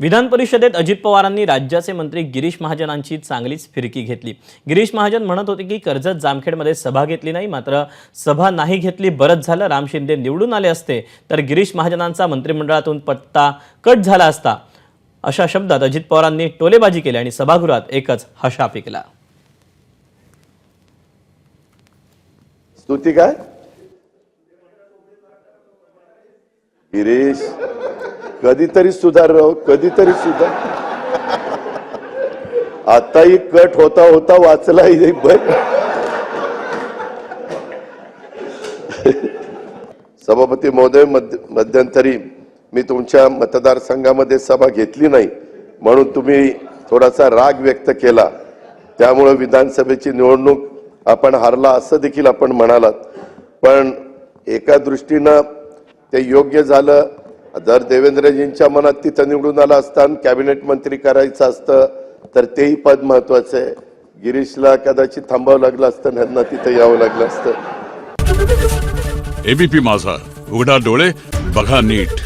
विधान परिषदेत अजित पवारांनी राज्याचे मंत्री गिरीश महाजनांची चांगलीच फिरकी घेतली। गिरीश महाजन म्हणत होते की कर्जत जामखेडमध्ये सभा घेतली नाही, मात्र सभा नाही घेतली बरंच झालं, राम शिंदे निवडून आले असते तर गिरीश महाजनांचा मंत्रिमंडळातून पत्ता कट झाला असता, अशा शब्दात अजित पवारांनी टोलेबाजी केली आणि सभागृहात एकच हशा पिकला। स्तुती काय गिरीश, कधीतरी सुधार राव, कधीतरी सुधार। आताही कट होता होता वाचला सभापती महोदय, मध्यंतरी मी तुमच्या मतदारसंघामध्ये सभा घेतली नाही म्हणून तुम्ही थोडासा राग व्यक्त केला, त्यामुळे विधानसभेची निवडणूक आपण हारला असं देखील आपण म्हणालात। पण एका दृष्टीनं ते योग्य झालं। जर देवेंद्रजींच्या मनात तिथं निवडून आला असता, कॅबिनेट मंत्री करायचं असतं तर तेही पद महत्वाचं आहे। गिरीशला कदाचित थांबावं लागलं असतं, ह्यांना तिथं यावं लागलं असतं। एबीपी माझा, उघडा डोळे बघा नीट।